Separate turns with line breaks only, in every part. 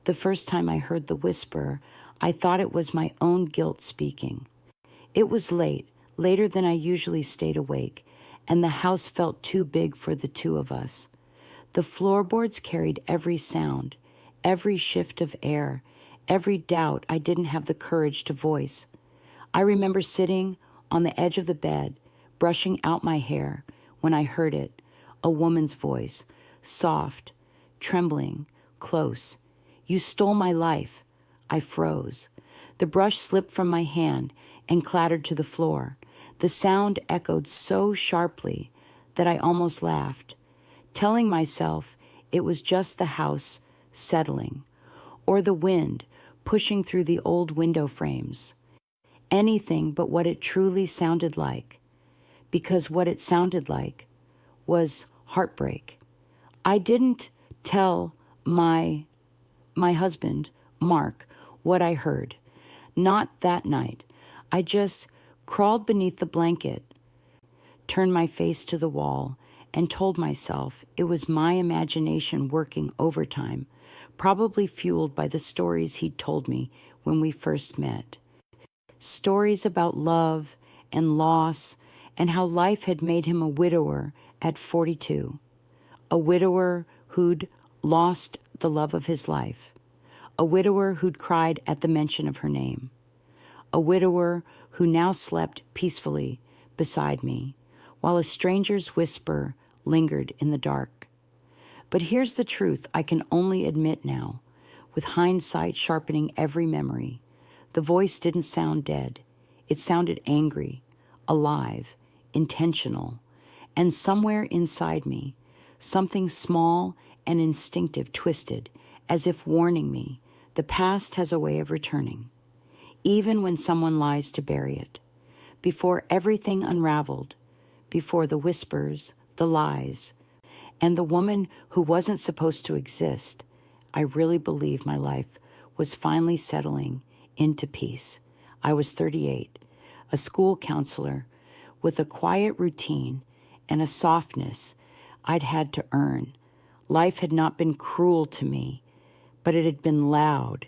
The first time I heard the whisper, I thought it was my own guilt speaking. It was late, later than I usually stayed awake, and the house felt too big for the two of us. The floorboards carried every sound, every shift of air, every doubt I didn't have the courage to voice. I remember sitting on the edge of the bed, brushing out my hair, when I heard it, a woman's voice, soft, trembling, close. "You stole my life." I froze. The brush slipped from my hand and clattered to the floor. The sound echoed so sharply that I almost laughed, telling myself it was just the house settling, or the wind pushing through the old window frames. Anything but what it truly sounded like, because what it sounded like was heartbreak. I didn't tell my husband, Mark, what I heard. Not that night. I just crawled beneath the blanket, turned my face to the wall, and told myself it was my imagination working overtime, probably fueled by the stories he'd told me when we first met. Stories about love and loss and how life had made him a widower at 42. A widower who'd lost the love of his life. A widower who'd cried at the mention of her name. A widower who now slept peacefully beside me, while a stranger's whisper lingered in the dark. But here's the truth I can only admit now, with hindsight sharpening every memory. The voice didn't sound dead. It sounded angry, alive, intentional, and somewhere inside me, something small and instinctive twisted, as if warning me, the past has a way of returning, even when someone lies to bury it. Before everything unraveled, before the whispers, the lies, and the woman who wasn't supposed to exist, I really believe my life was finally settling into peace. I was 38, a school counselor with a quiet routine and a softness I'd had to earn. Life had not been cruel to me, but it had been loud,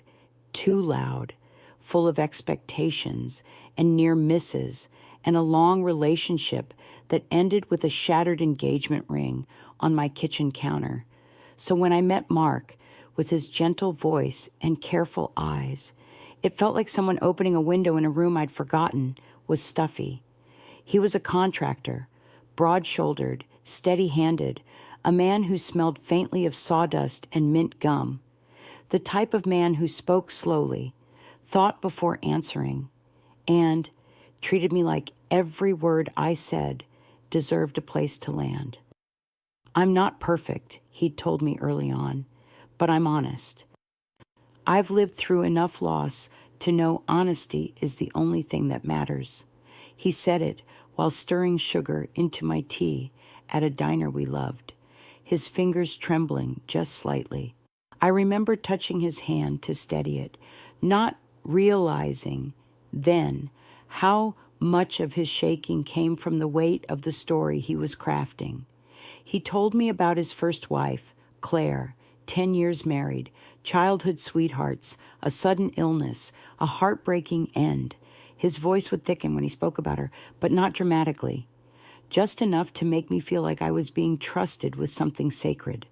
too loud, full of expectations and near misses, and a long relationship that ended with a shattered engagement ring on my kitchen counter. So when I met Mark, with his gentle voice and careful eyes, it felt like someone opening a window in a room I'd forgotten was stuffy. He was a contractor, broad-shouldered, steady-handed, a man who smelled faintly of sawdust and mint gum, the type of man who spoke slowly, thought before answering, and treated me like every word I said deserved a place to land. "I'm not perfect," he'd told me early on, "but I'm honest. I've lived through enough loss to know honesty is the only thing that matters." He said it while stirring sugar into my tea at a diner we loved, his fingers trembling just slightly. I remember touching his hand to steady it, not realizing then how much of his shaking came from the weight of the story he was crafting. He told me about his first wife, Claire, 10 years married, childhood sweethearts, a sudden illness, a heartbreaking end. His voice would thicken when he spoke about her, but not dramatically, just enough to make me feel like I was being trusted with something sacred.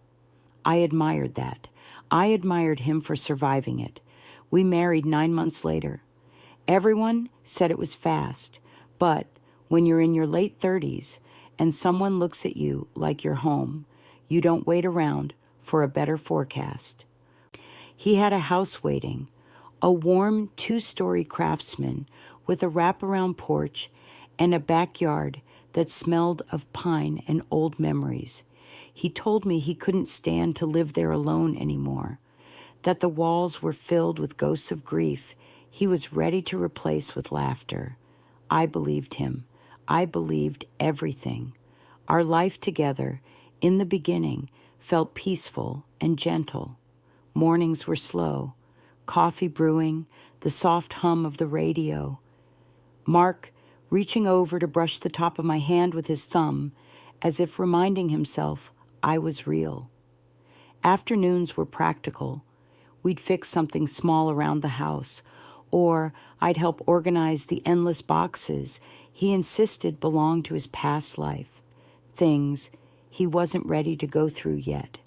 I admired that. I admired him for surviving it. We married 9 months later. Everyone said it was fast, but when you're in your late 30s and someone looks at you like you're home, you don't wait around for a better forecast. He had a house waiting, a warm 2-story craftsman with a wraparound porch and a backyard that smelled of pine and old memories. He told me he couldn't stand to live there alone anymore, that the walls were filled with ghosts of grief he was ready to replace with laughter. I believed him. I believed everything. Our life together, in the beginning, felt peaceful and gentle. Mornings were slow, coffee brewing, the soft hum of the radio. Mark reaching over to brush the top of my hand with his thumb, as if reminding himself I was real. Afternoons were practical. We'd fix something small around the house, or I'd help organize the endless boxes he insisted belonged to his past life, things he wasn't ready to go through yet.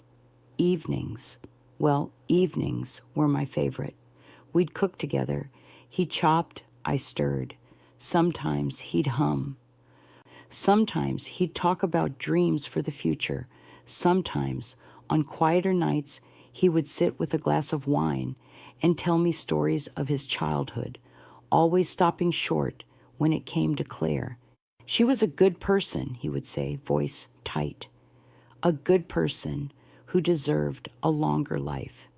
Evenings were my favorite. We'd cook together. He chopped, I stirred. Sometimes he'd hum. Sometimes he'd talk about dreams for the future. Sometimes, on quieter nights, he would sit with a glass of wine and tell me stories of his childhood, always stopping short when it came to Claire. She was a good person, he would say, voice tight. A good person who deserved a longer life.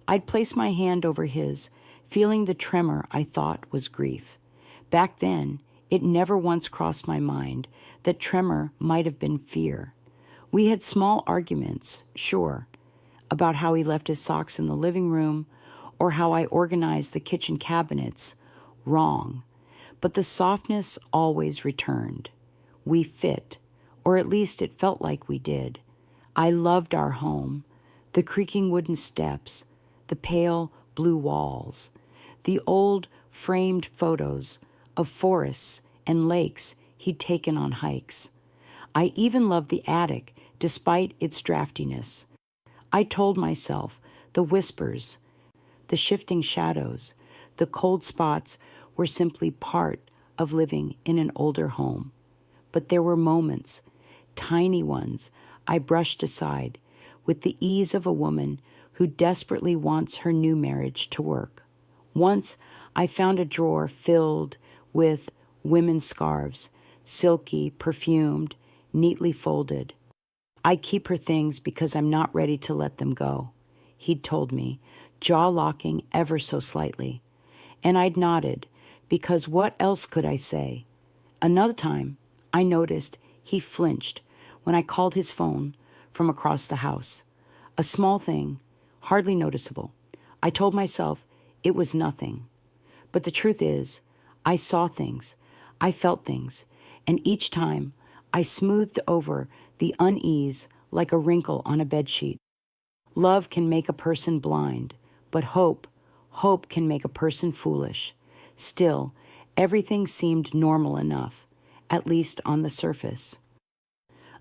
I'd place my hand over his, feeling the tremor I thought was grief. Back then, it never once crossed my mind that tremor might have been fear. We had small arguments, sure, about how he left his socks in the living room or how I organized the kitchen cabinets, wrong. But the softness always returned. We fit, or at least it felt like we did. I loved our home, the creaking wooden steps, the pale blue walls, the old framed photos of forests and lakes he'd taken on hikes. I even loved the attic, despite its draftiness. I told myself the whispers, the shifting shadows, the cold spots were simply part of living in an older home. But there were moments, tiny ones, I brushed aside with the ease of a woman who desperately wants her new marriage to work. Once I found a drawer filled with women's scarves, silky, perfumed, neatly folded. I keep her things because I'm not ready to let them go, he'd told me, jaw-locking ever so slightly. And I'd nodded, because what else could I say? Another time, I noticed he flinched when I called his phone from across the house. A small thing, hardly noticeable. I told myself it was nothing. But the truth is, I saw things, I felt things, and each time I smoothed over the unease like a wrinkle on a bedsheet. Love can make a person blind, but hope can make a person foolish. Still, everything seemed normal enough, at least on the surface.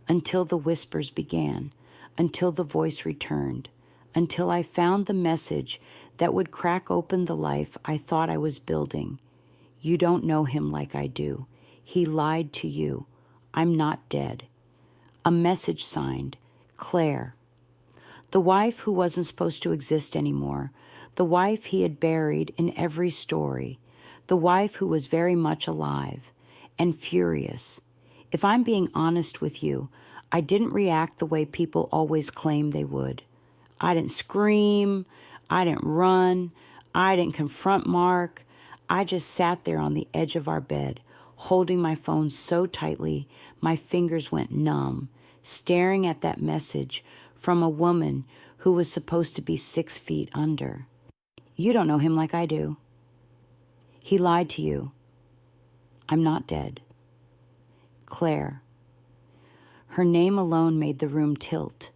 Until the whispers began, until the voice returned, until I found the message that would crack open the life I thought I was building. You don't know him like I do. He lied to you. I'm not dead. A message signed, Claire. The wife who wasn't supposed to exist anymore. The wife he had buried in every story. The wife who was very much alive and furious. If I'm being honest with you, I didn't react the way people always claim they would. I didn't scream. I didn't run. I didn't confront Mark. I just sat there on the edge of our bed, holding my phone so tightly my fingers went numb, staring at that message from a woman who was supposed to be 6 feet under. You don't know him like I do. He lied to you. I'm not dead. Claire. Her name alone made the room tilt.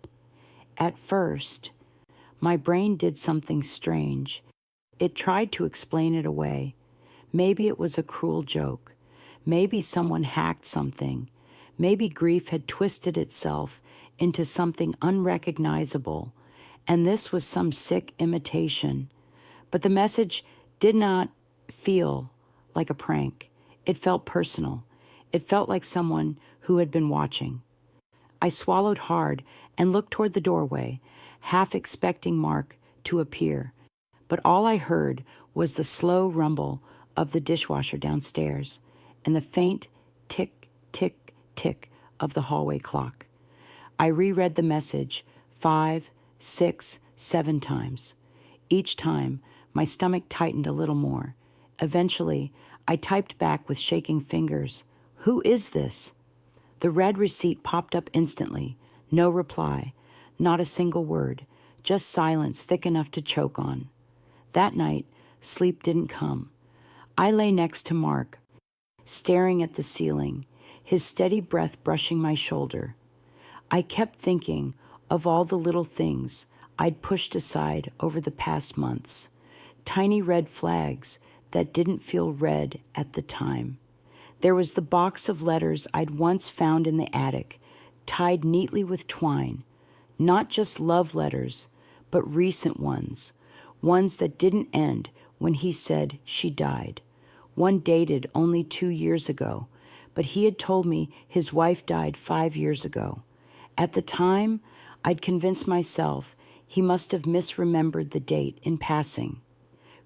At first, my brain did something strange. It tried to explain it away. Maybe it was a cruel joke. Maybe someone hacked something. Maybe grief had twisted itself into something unrecognizable, and this was some sick imitation. But the message did not feel like a prank. It felt personal. It felt like someone who had been watching. I swallowed hard and looked toward the doorway, half expecting Mark to appear. But all I heard was the slow rumble of the dishwasher downstairs and the faint tick, tick, tick of the hallway clock. I reread the message 5, 6, 7 times. Each time, my stomach tightened a little more. Eventually, I typed back with shaking fingers, "Who is this?" The red receipt popped up instantly. No reply. Not a single word. Just silence thick enough to choke on. That night, sleep didn't come. I lay next to Mark, staring at the ceiling, his steady breath brushing my shoulder. I kept thinking of all the little things I'd pushed aside over the past months. Tiny red flags that didn't feel red at the time. There was the box of letters I'd once found in the attic, tied neatly with twine. Not just love letters, but recent ones. Ones that didn't end when he said she died. One dated only 2 years ago, but he had told me his wife died 5 years ago. At the time, I'd convinced myself he must have misremembered the date in passing.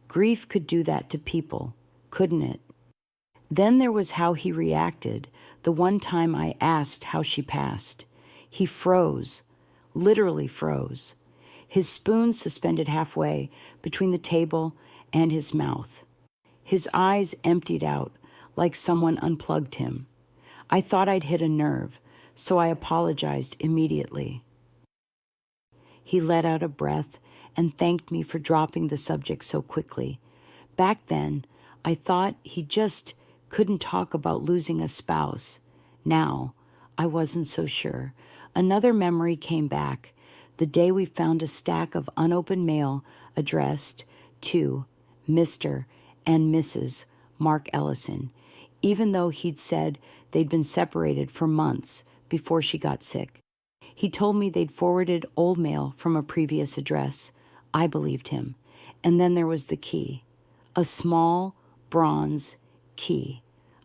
Grief could do that to people, couldn't it? Then there was how he reacted the one time I asked how she passed. He froze, literally froze, his spoon suspended halfway between the table and his mouth. His eyes emptied out like someone unplugged him. I thought I'd hit a nerve, so I apologized immediately. He let out a breath and thanked me for dropping the subject so quickly. Back then, I thought he just couldn't talk about losing a spouse. Now, I wasn't so sure. Another memory came back, the day we found a stack of unopened mail addressed to Mr. and Mrs. Mark Ellison, even though he'd said they'd been separated for months before she got sick. He told me they'd forwarded old mail from a previous address. I believed him. And then there was the key, a small bronze key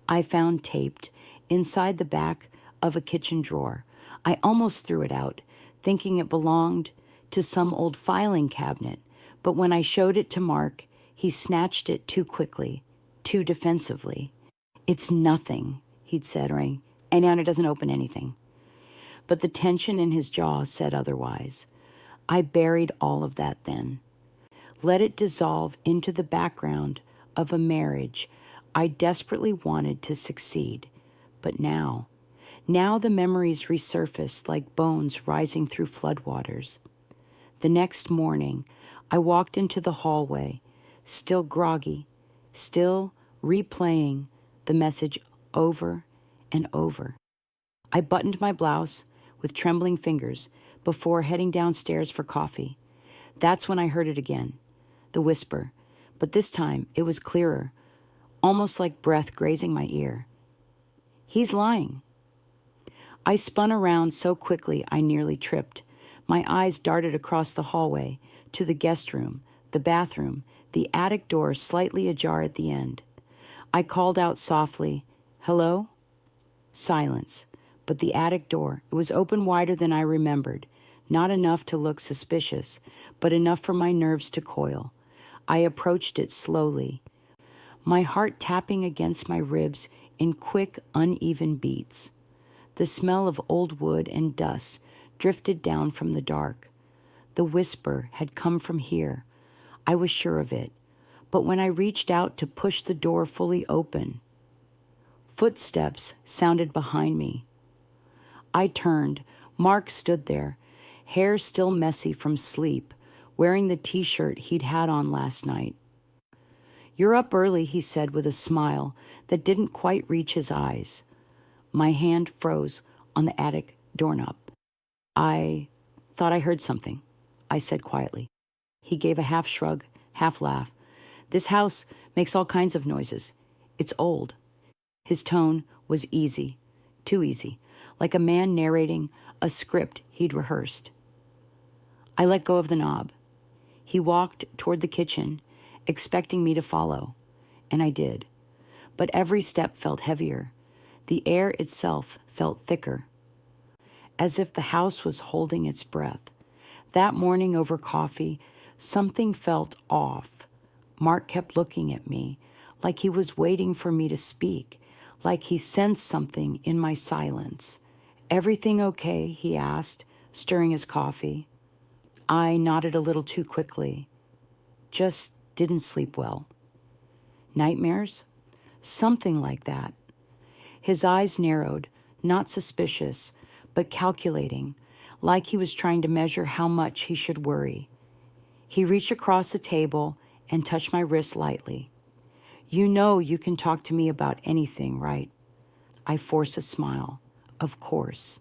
I found taped inside the back of a kitchen drawer. I almost threw it out, thinking it belonged to some old filing cabinet, but when I showed it to Mark, he snatched it too quickly, too defensively. "It's nothing," he'd said, and it doesn't open anything. But the tension in his jaw said otherwise. I buried all of that then. Let it dissolve into the background of a marriage I desperately wanted to succeed. But now the memories resurfaced like bones rising through floodwaters. The next morning, I walked into the hallway, still groggy, still replaying the message over and over. I buttoned my blouse with trembling fingers before heading downstairs for coffee. That's when I heard it again, the whisper, but this time it was clearer, almost like breath grazing my ear. "He's lying." I spun around so quickly I nearly tripped. My eyes darted across the hallway to the guest room, the bathroom, the attic door slightly ajar at the end. I called out softly, "Hello?" Silence. But the attic door, it was open wider than I remembered. Not enough to look suspicious, but enough for my nerves to coil. I approached it slowly, my heart tapping against my ribs in quick, uneven beats. The smell of old wood and dust drifted down from the dark. The whisper had come from here. I was sure of it. But when I reached out to push the door fully open, footsteps sounded behind me. I turned. Mark stood there, hair still messy from sleep, wearing the t-shirt he'd had on last night. "You're up early," he said with a smile that didn't quite reach his eyes. My hand froze on the attic doorknob. "I thought I heard something," I said quietly. He gave a half shrug, half laugh. "This house makes all kinds of noises. It's old." His tone was easy, too easy, like a man narrating a script he'd rehearsed. I let go of the knob. He walked toward the kitchen, expecting me to follow, and I did. But every step felt heavier. The air itself felt thicker, as if the house was holding its breath. That morning over coffee, something felt off. Mark kept looking at me, like he was waiting for me to speak, like he sensed something in my silence. "Everything okay?" he asked, stirring his coffee. I nodded a little too quickly. "Just didn't sleep well." "Nightmares?" "Something like that." His eyes narrowed, not suspicious, but calculating, like he was trying to measure how much he should worry. He reached across the table and touched my wrist lightly. "You know you can talk to me about anything, right?" I forced a smile. Of course.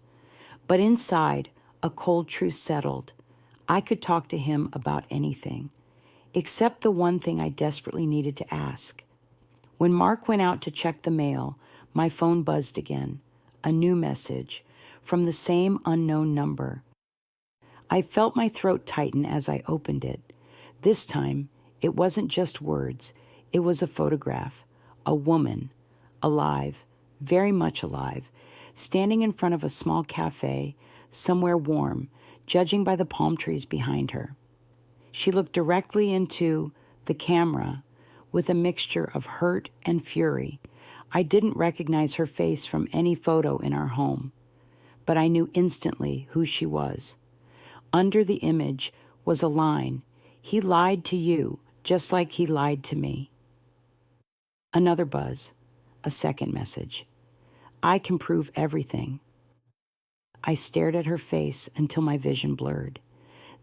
But inside, a cold truth settled. I could talk to him about anything, except the one thing I desperately needed to ask. When Mark went out to check the mail, my phone buzzed again, a new message from the same unknown number. I felt my throat tighten as I opened it. This time, it wasn't just words. It was a photograph, a woman, alive, very much alive, standing in front of a small cafe, somewhere warm, judging by the palm trees behind her. She looked directly into the camera with a mixture of hurt and fury. I didn't recognize her face from any photo in our home, but I knew instantly who she was. Under the image was a line, "He lied to you, just like he lied to me." Another buzz, a second message. "I can prove everything." I stared at her face until my vision blurred.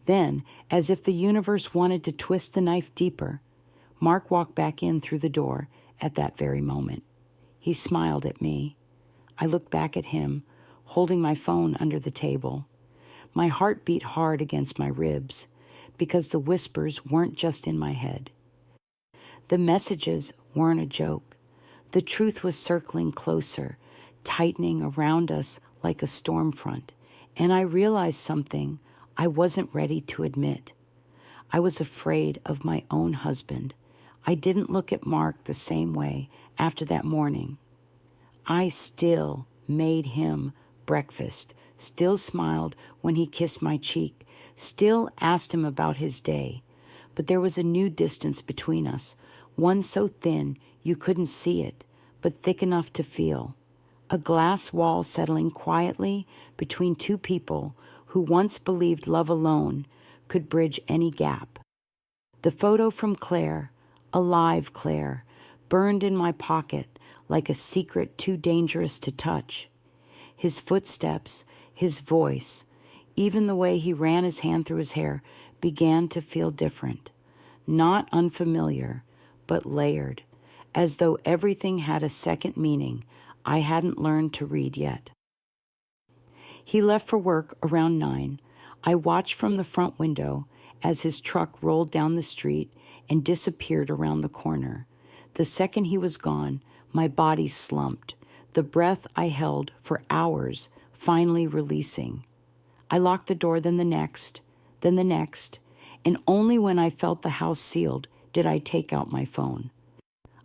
Then, as if the universe wanted to twist the knife deeper, Mark walked back in through the door at that very moment. He smiled at me. I looked back at him, holding my phone under the table. My heart beat hard against my ribs, because the whispers weren't just in my head. The messages weren't a joke. The truth was circling closer, tightening around us like a storm front, and I realized something I wasn't ready to admit. I was afraid of my own husband. I didn't look at Mark the same way after that morning. I still made him breakfast, still smiled when he kissed my cheek, still asked him about his day. But there was a new distance between us, one so thin you couldn't see it, but thick enough to feel. A glass wall settling quietly between two people who once believed love alone could bridge any gap. The photo from Claire, alive Claire, burned in my pocket like a secret too dangerous to touch. His footsteps, his voice, even the way he ran his hand through his hair began to feel different. Not unfamiliar, but layered, as though everything had a second meaning I hadn't learned to read yet. He left for work around 9. I watched from the front window as his truck rolled down the street and disappeared around the corner. The second he was gone, my body slumped, the breath I held for hours finally releasing. I locked the door, then the next, and only when I felt the house sealed did I take out my phone.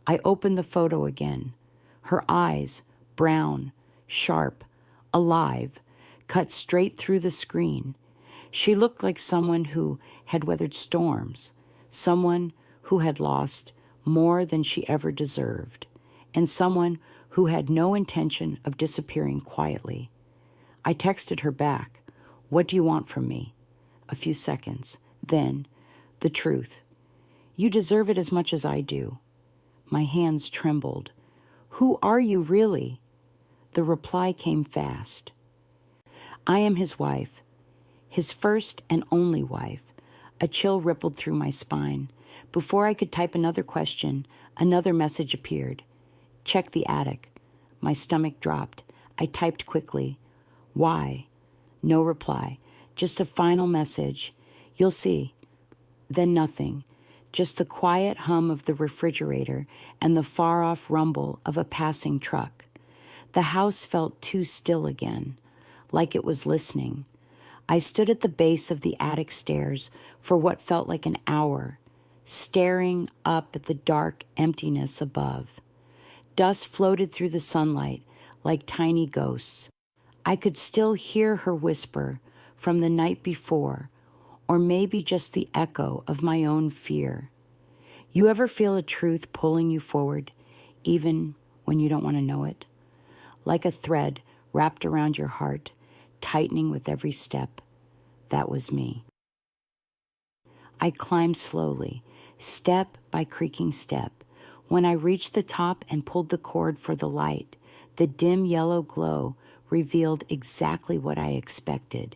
I opened the photo again. Her eyes, brown, sharp, alive, cut straight through the screen. She looked like someone who had weathered storms, someone who had lost more than she ever deserved, and someone who had no intention of disappearing quietly. I texted her back, "What do you want from me?" A few seconds. Then, the truth. "You deserve it as much as I do." My hands trembled. "Who are you really?" The reply came fast. "I am his wife, his first and only wife." A chill rippled through my spine. Before I could type another question, another message appeared. "Check the attic." My stomach dropped. I typed quickly. "Why?" No reply. Just a final message. "You'll see." Then nothing. Just the quiet hum of the refrigerator and the far-off rumble of a passing truck. The house felt too still again, like it was listening. I stood at the base of the attic stairs for what felt like an hour, staring up at the dark emptiness above. Dust floated through the sunlight like tiny ghosts. I could still hear her whisper from the night before, or maybe just the echo of my own fear. You ever feel a truth pulling you forward, even when you don't want to know it? Like a thread wrapped around your heart, tightening with every step. That was me. I climbed slowly, step by creaking step. When I reached the top and pulled the cord for the light, the dim yellow glow revealed exactly what I expected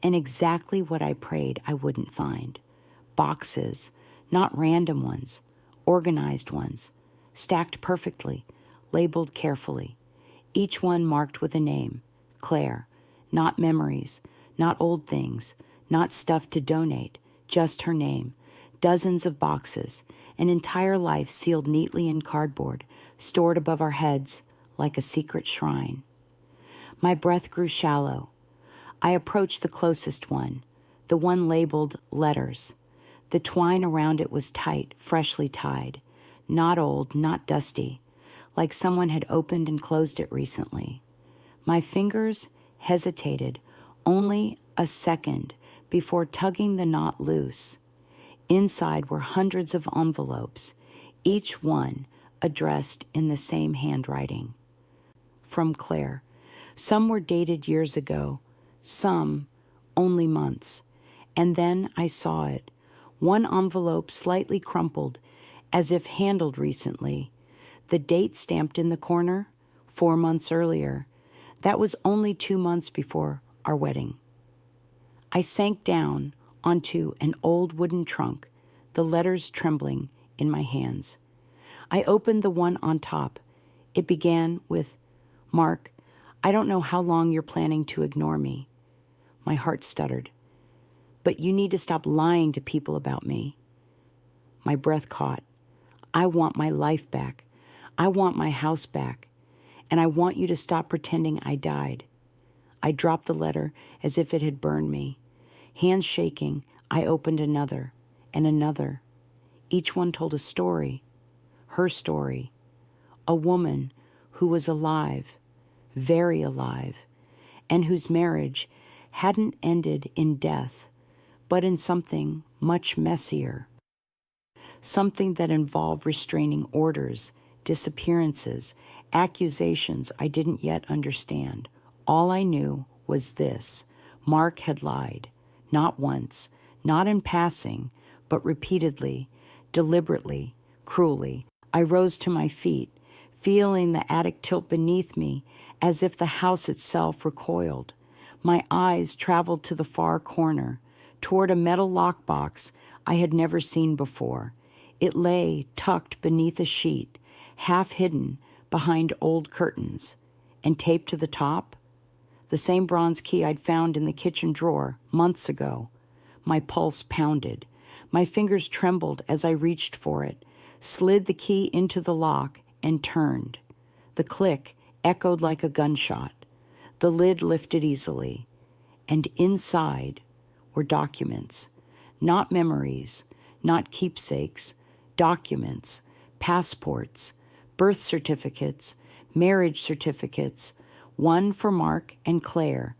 and exactly what I prayed I wouldn't find. Boxes, not random ones, organized ones, stacked perfectly, labeled carefully, each one marked with a name, Claire, not memories, not old things, Not stuff to donate, just her name. Dozens of boxes, an entire life sealed neatly in cardboard, stored above our heads like a secret shrine. My breath grew shallow. I approached the closest one, the one labeled letters. The twine around it was tight, freshly tied. Not old, not dusty, like someone had opened and closed it recently. My fingers hesitated only a second before tugging the knot loose. Inside were hundreds of envelopes, each one addressed in the same handwriting. From Claire. Some were dated years ago, some only months. And then I saw it. One envelope slightly crumpled, as if handled recently. The date stamped in the corner, 4 months earlier. That was only 2 months before our wedding. I sank down onto an old wooden trunk, the letters trembling in my hands. I opened the one on top. It began with, "Mark, I don't know how long you're planning to ignore me." My heart stuttered. "But you need to stop lying to people about me." My breath caught. "I want my life back. I want my house back. And I want you to stop pretending I died." I dropped the letter as if it had burned me. Hands shaking, I opened another and another. Each one told a story, her story. A woman who was alive, very alive, and whose marriage hadn't ended in death, but in something much messier. Something that involved restraining orders, disappearances, accusations I didn't yet understand. All I knew was this: Mark had lied. Not once, not in passing, but repeatedly, deliberately, cruelly. I rose to my feet, feeling the attic tilt beneath me as if the house itself recoiled. My eyes traveled to the far corner, toward a metal lockbox I had never seen before. It lay tucked beneath a sheet, half hidden behind old curtains, and taped to the top, the same bronze key I'd found in the kitchen drawer months ago. My pulse pounded. My fingers trembled as I reached for it, slid the key into the lock, and turned. The click echoed like a gunshot. The lid lifted easily, and inside were documents. Not memories, not keepsakes, documents, passports, birth certificates, marriage certificates, one for Mark and Claire,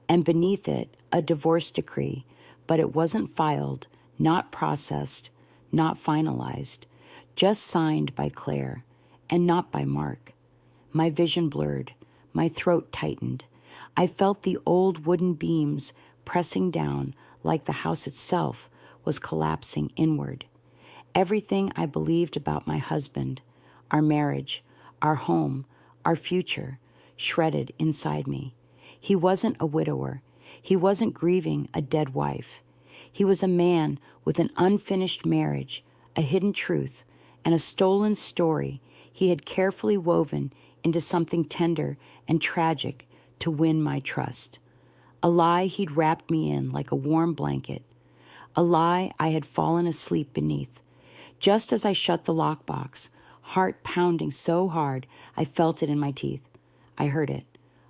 and beneath it a divorce decree, but it wasn't filed, not processed, not finalized, just signed by Claire and not by Mark. My vision blurred, my throat tightened. I felt the old wooden beams pressing down like the house itself was collapsing inward. Everything I believed about my husband, our marriage, our home, our future, shredded inside me. He wasn't a widower. He wasn't grieving a dead wife. He was a man with an unfinished marriage, a hidden truth, and a stolen story he had carefully woven into something tender and tragic to win my trust. A lie he'd wrapped me in like a warm blanket. A lie I had fallen asleep beneath. Just as I shut the lockbox, heart pounding so hard I felt it in my teeth. I heard it,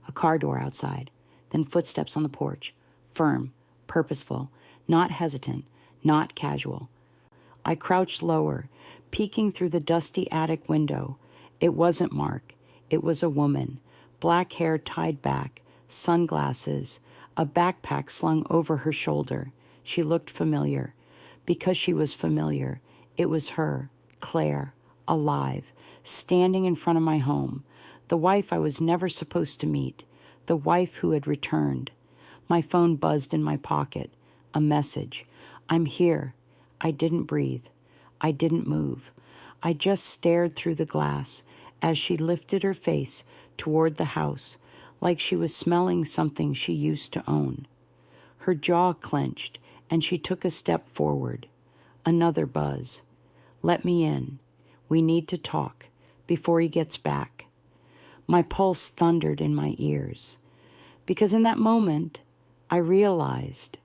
a car door outside, then footsteps on the porch, firm, purposeful, not hesitant, not casual. I crouched lower, peeking through the dusty attic window. It wasn't Mark. It was a woman, black hair tied back, sunglasses, a backpack slung over her shoulder. She looked familiar. Because she was familiar, it was her, Claire, alive, standing in front of my home, the wife I was never supposed to meet, the wife who had returned. My phone buzzed in my pocket. A message. "I'm here." I didn't breathe. I didn't move. I just stared through the glass as she lifted her face toward the house, like she was smelling something she used to own. Her jaw clenched, and she took a step forward. Another buzz. "Let me in. We need to talk before he gets back." My pulse thundered in my ears, because in that moment I realized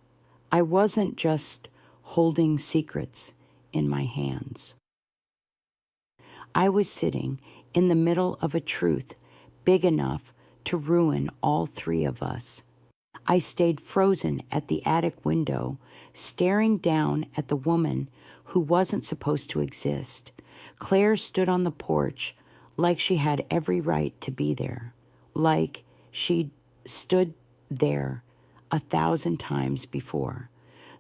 I wasn't just holding secrets in my hands. I was sitting in the middle of a truth big enough to ruin all three of us. I stayed frozen at the attic window, staring down at the woman who wasn't supposed to exist. Claire stood on the porch like she had every right to be there, like she'd stood there 1,000 times before.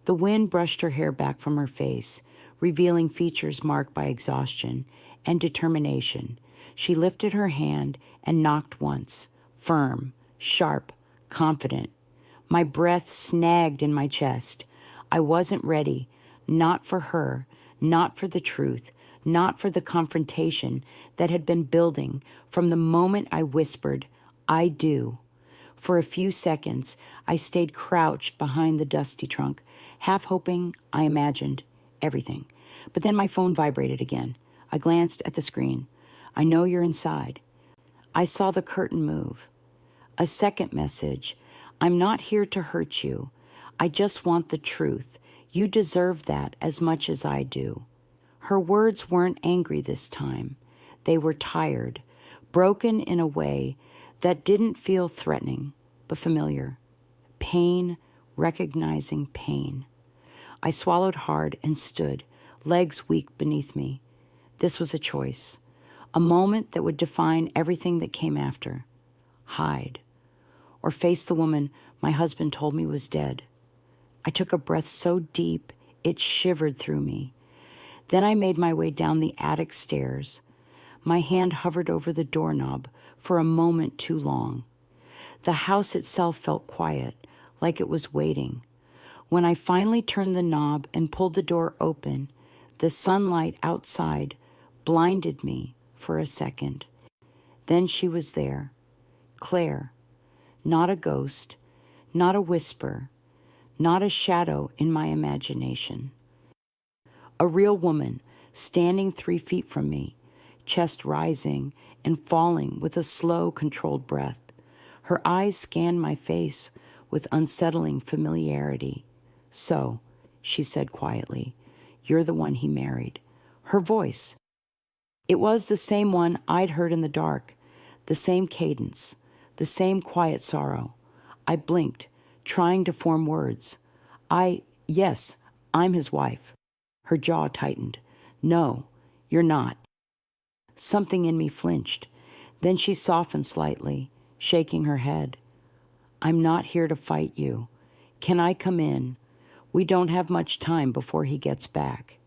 The wind brushed her hair back from her face, revealing features marked by exhaustion and determination. She lifted her hand and knocked once, firm, sharp, confident. My breath snagged in my chest. I wasn't ready, not for her, not for the truth, not for the confrontation that had been building from the moment I whispered, "I do." For a few seconds, I stayed crouched behind the dusty trunk, half hoping I imagined everything. But then my phone vibrated again. I glanced at the screen. "I know you're inside." I saw the curtain move. A second message. "I'm not here to hurt you. I just want the truth. You deserve that as much as I do." Her words weren't angry this time. They were tired, broken in a way that didn't feel threatening, but familiar. Pain, recognizing pain. I swallowed hard and stood, legs weak beneath me. This was a choice, a moment that would define everything that came after. Hide, or face the woman my husband told me was dead. I took a breath so deep it shivered through me. Then I made my way down the attic stairs. My hand hovered over the doorknob for a moment too long. The house itself felt quiet, like it was waiting. When I finally turned the knob and pulled the door open, the sunlight outside blinded me for a second. Then she was there, Claire. Not a ghost, not a whisper, not a shadow in my imagination. A real woman standing 3 feet from me, chest rising and falling with a slow, controlled breath. Her eyes scanned my face with unsettling familiarity. "So," she said quietly, "you're the one he married." Her voice. It was the same one I'd heard in the dark, the same cadence, the same quiet sorrow. I blinked, trying to form words. Yes, I'm his wife." Her jaw tightened. "No, you're not." Something in me flinched. Then she softened slightly, shaking her head. "I'm not here to fight you. Can I come in? We don't have much time before he gets back."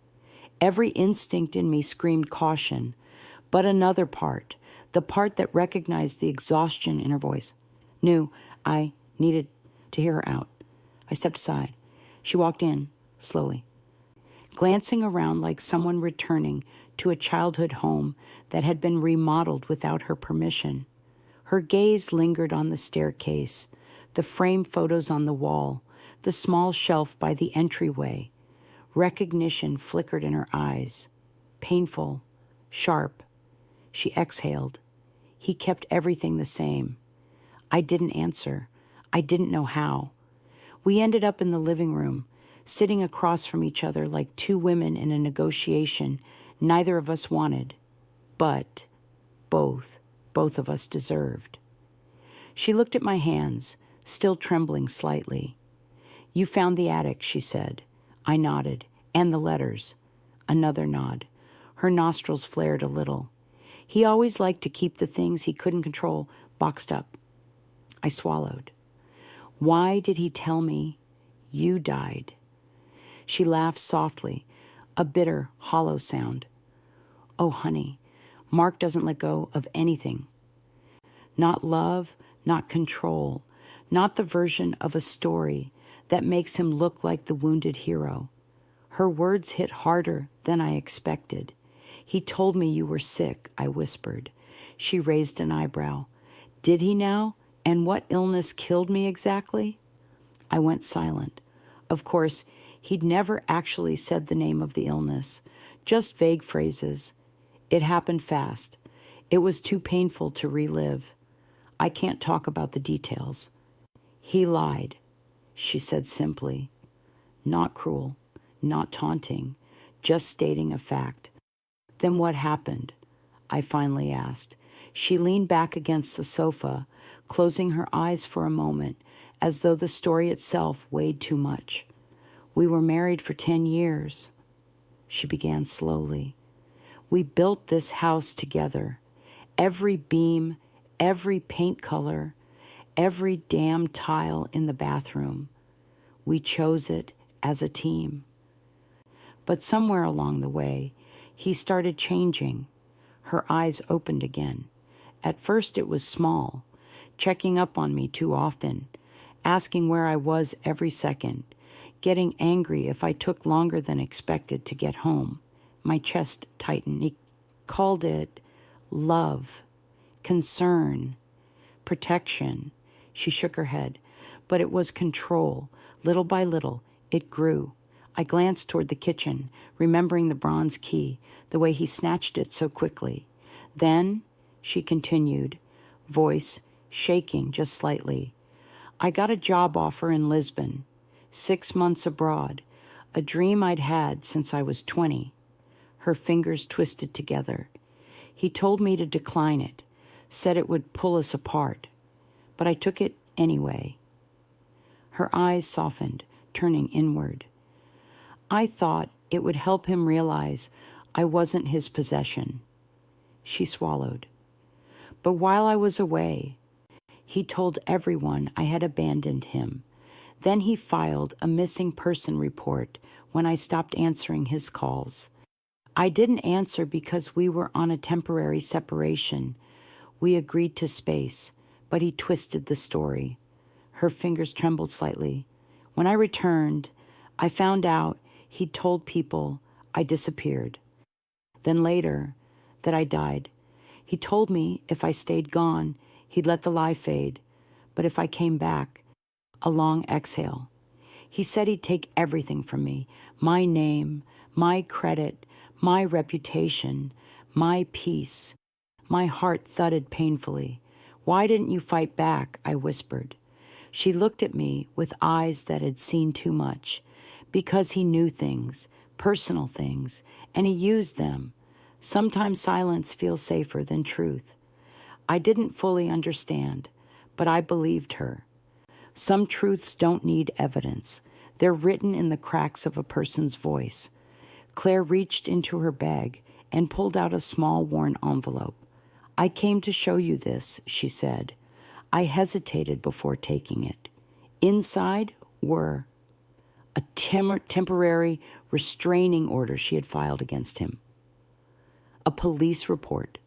Every instinct in me screamed caution, but another part, the part that recognized the exhaustion in her voice, knew I needed to hear her out. I stepped aside. She walked in, slowly, glancing around like someone returning to a childhood home that had been remodeled without her permission. Her gaze lingered on the staircase, the framed photos on the wall, the small shelf by the entryway. Recognition flickered in her eyes. Painful, sharp. She exhaled. He kept everything the same. I didn't answer. I didn't know how. We ended up in the living room, sitting across from each other like two women in a negotiation neither of us wanted, but both of us deserved. She looked at my hands, still trembling slightly. "You found the attic," she said. I nodded. "And the letters." Another nod. Her nostrils flared a little. He always liked to keep the things he couldn't control boxed up. I swallowed. "Why did he tell me you died?" She laughed softly, a bitter, hollow sound. "Oh, honey, Mark doesn't let go of anything. Not love, not control, not the version of a story that makes him look like the wounded hero." Her words hit harder than I expected. "He told me you were sick," I whispered. She raised an eyebrow. "Did he now? And what illness killed me exactly?" I went silent. Of course, he'd never actually said the name of the illness, just vague phrases. It happened fast. It was too painful to relive. I can't talk about the details. "He lied," she said simply. Not cruel, not taunting, just stating a fact. Then what happened? I finally asked. She leaned back against the sofa, closing her eyes for a moment, as though the story itself weighed too much. We were married for 10 years. She began slowly. We built this house together. Every beam, every paint color, every damn tile in the bathroom. We chose it as a team. But somewhere along the way, he started changing. Her eyes opened again. At first it was small, checking up on me too often, asking where I was every second, getting angry if I took longer than expected to get home. My chest tightened. He called it love, concern, protection. She shook her head, but it was control. Little by little, it grew. I glanced toward the kitchen, remembering the bronze key, the way he snatched it so quickly. Then, she continued, voice shaking just slightly, I got a job offer in Lisbon, 6 months abroad, a dream I'd had since I was 20. Her fingers twisted together. He told me to decline it, said it would pull us apart, but I took it anyway. Her eyes softened, turning inward. I thought it would help him realize I wasn't his possession. She swallowed. But while I was away, he told everyone I had abandoned him. Then he filed a missing person report when I stopped answering his calls. I didn't answer because we were on a temporary separation. We agreed to space, but he twisted the story. Her fingers trembled slightly. When I returned, I found out he'd told people I disappeared. Then later, that I died. He told me if I stayed gone, he'd let the lie fade. But if I came back, a long exhale. He said he'd take everything from me, my name, my credit, my reputation, my peace. My heart thudded painfully. Why didn't you fight back? I whispered. She looked at me with eyes that had seen too much. Because he knew things, personal things, and he used them. Sometimes silence feels safer than truth. I didn't fully understand, but I believed her. Some truths don't need evidence. They're written in the cracks of a person's voice. Claire reached into her bag and pulled out a small worn envelope. I came to show you this, she said. I hesitated before taking it. Inside were a temporary restraining order she had filed against him, a police report,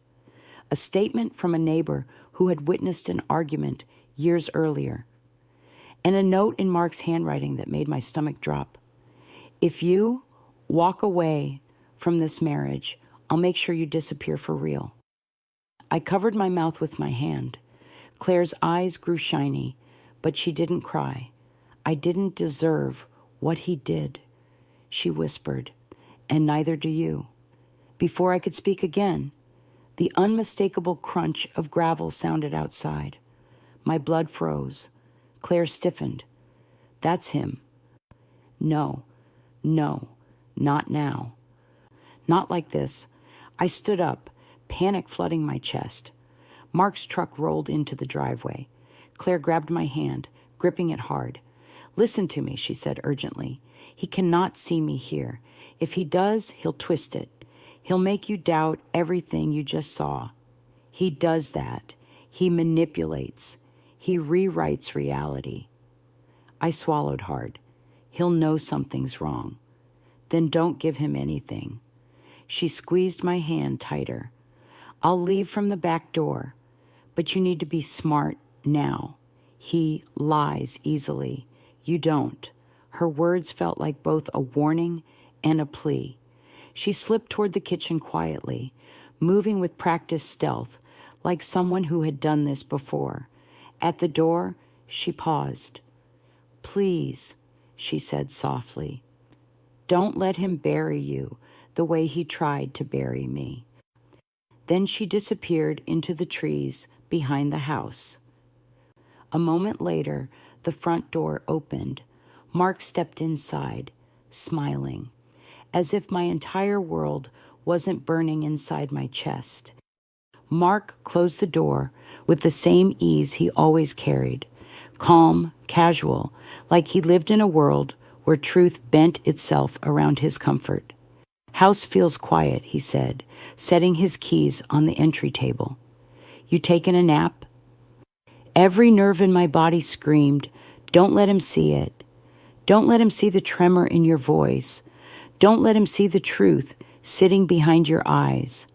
a statement from a neighbor who had witnessed an argument years earlier, and a note in Mark's handwriting that made my stomach drop. If you walk away from this marriage, I'll make sure you disappear for real. I covered my mouth with my hand. Claire's eyes grew shiny, but she didn't cry. I didn't deserve what he did, she whispered, and neither do you. Before I could speak again, the unmistakable crunch of gravel sounded outside. My blood froze. Claire stiffened. That's him. No, not now. Not like this. I stood up, panic flooding my chest. Mark's truck rolled into the driveway. Claire grabbed my hand, gripping it hard. Listen to me, she said urgently. He cannot see me here. If he does, he'll twist it. He'll make you doubt everything you just saw. He does that. He manipulates. He rewrites reality. I swallowed hard. He'll know something's wrong. Then don't give him anything. She squeezed my hand tighter. I'll leave from the back door, but you need to be smart now. He lies easily. You don't. Her words felt like both a warning and a plea. She slipped toward the kitchen quietly, moving with practiced stealth, like someone who had done this before. At the door, she paused. Please, she said softly, don't let him bury you the way he tried to bury me. Then she disappeared into the trees behind the house. A moment later, the front door opened. Mark stepped inside, smiling, as if my entire world wasn't burning inside my chest. Mark closed the door with the same ease he always carried, calm, casual, like he lived in a world where truth bent itself around his comfort. "House feels quiet," he said, setting his keys on the entry table. "You taking a nap?" Every nerve in my body screamed, "Don't let him see it. Don't let him see the tremor in your voice. Don't let him see the truth sitting behind your eyes."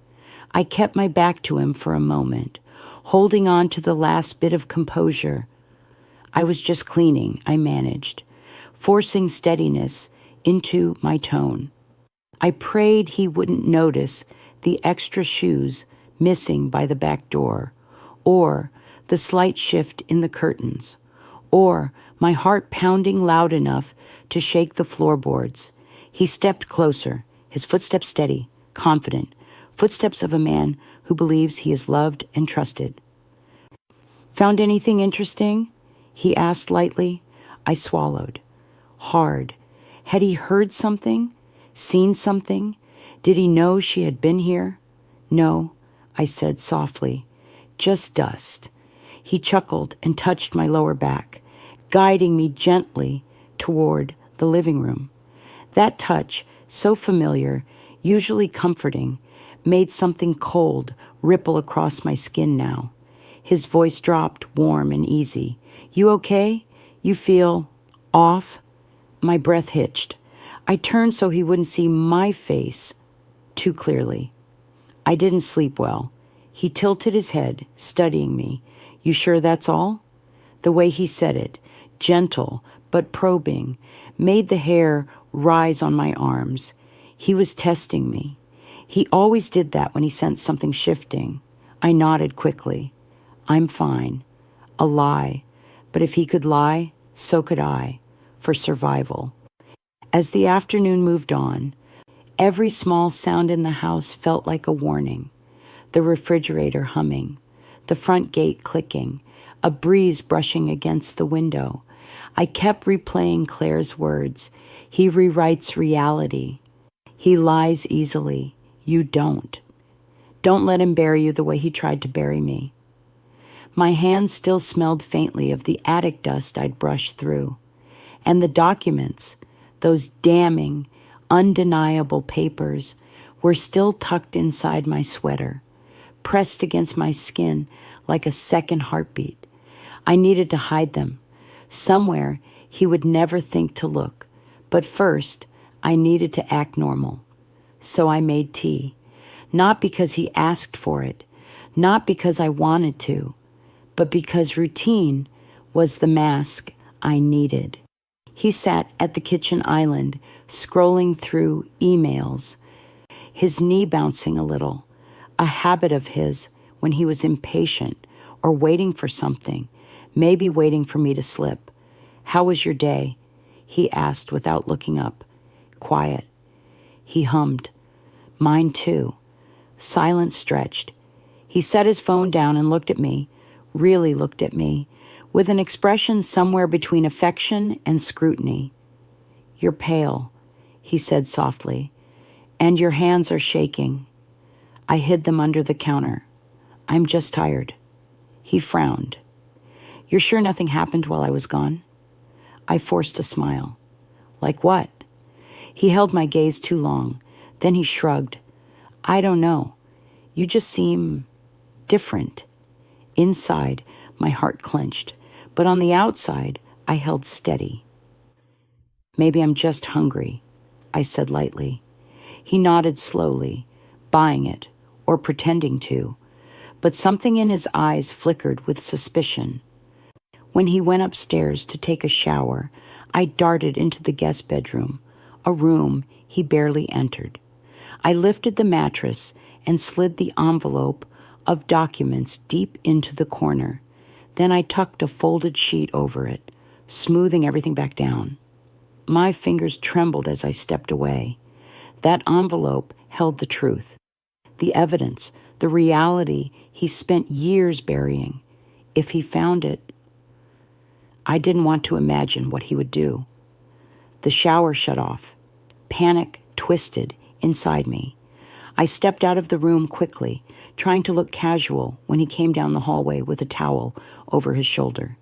I kept my back to him for a moment, holding on to the last bit of composure. "I was just cleaning," I managed, forcing steadiness into my tone. I prayed he wouldn't notice the extra shoes missing by the back door, or the slight shift in the curtains, or my heart pounding loud enough to shake the floorboards. He stepped closer, his footsteps steady, confident, footsteps of a man who believes he is loved and trusted. "Found anything interesting?" he asked lightly. I swallowed. Hard. Had he heard something? Seen something? Did he know she had been here? "No," I said softly. "Just dust." He chuckled and touched my lower back, guiding me gently toward the living room. That touch, so familiar, usually comforting, made something cold ripple across my skin now. His voice dropped, warm and easy. "You okay? You feel off?" My breath hitched. I turned so he wouldn't see my face too clearly. "I didn't sleep well." He tilted his head, studying me. "You sure that's all?" The way he said it, gentle but probing, made the hair rise on my arms. He was testing me. He always did that when he sensed something shifting. I nodded quickly. "I'm fine." A lie. But if he could lie, so could I, for survival. As the afternoon moved on, every small sound in the house felt like a warning. The refrigerator humming, the front gate clicking, a breeze brushing against the window. I kept replaying Claire's words. He rewrites reality. He lies easily. You don't. Don't let him bury you the way he tried to bury me. My hands still smelled faintly of the attic dust I'd brushed through. And the documents, those damning, undeniable papers, were still tucked inside my sweater, pressed against my skin like a second heartbeat. I needed to hide them. Somewhere he would never think to look. But first, I needed to act normal. So I made tea. Not because he asked for it, not because I wanted to, but because routine was the mask I needed. He sat at the kitchen island, scrolling through emails, his knee bouncing a little, a habit of his when he was impatient or waiting for something, maybe waiting for me to slip. "How was your day?" he asked without looking up. "Quiet." He hummed. "Mine too." Silence stretched. He set his phone down and looked at me, really looked at me, with an expression somewhere between affection and scrutiny. "You're pale," he said softly, "and your hands are shaking." I hid them under the counter. "I'm just tired." He frowned. "You're sure nothing happened while I was gone?" I forced a smile. "Like what?" He held my gaze too long. Then he shrugged. "I don't know. You just seem different." Inside, my heart clenched, but on the outside, I held steady. "Maybe I'm just hungry," I said lightly. He nodded slowly, buying it, or pretending to, but something in his eyes flickered with suspicion. When he went upstairs to take a shower, I darted into the guest bedroom, a room he barely entered. I lifted the mattress and slid the envelope of documents deep into the corner. Then I tucked a folded sheet over it, smoothing everything back down. My fingers trembled as I stepped away. That envelope held the truth, the evidence, the reality he spent years burying. If he found it, I didn't want to imagine what he would do. The shower shut off. Panic twisted inside me. I stepped out of the room quickly, trying to look casual when he came down the hallway with a towel over his shoulder.